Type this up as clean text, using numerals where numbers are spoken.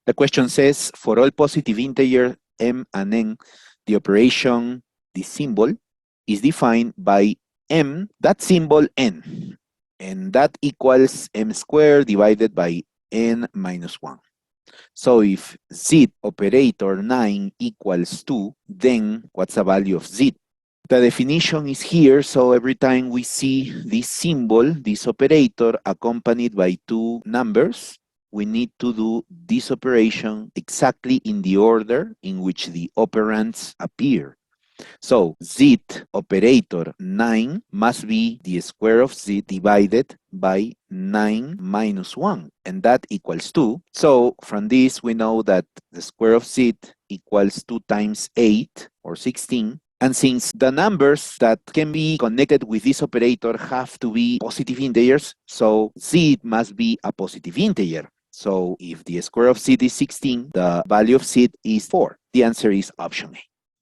The question says, for all positive integers m and n, the operation, the symbol, is defined by m, that symbol n, and that equals m squared divided by n minus 1. So if z operator 9 equals 2, then what's the value of z? The definition is here, so every time we see this symbol, this operator, accompanied by two numbers, we need to do this operation exactly in the order in which the operands appear. So z operator 9 must be the square of z divided by 9 minus 1, and that equals 2. So from this, we know that the square of z equals 2 times 8, or 16. And since the numbers that can be connected with this operator have to be positive integers, so z must be a positive integer. So if the square of z is 16, the value of z is 4. The answer is option A.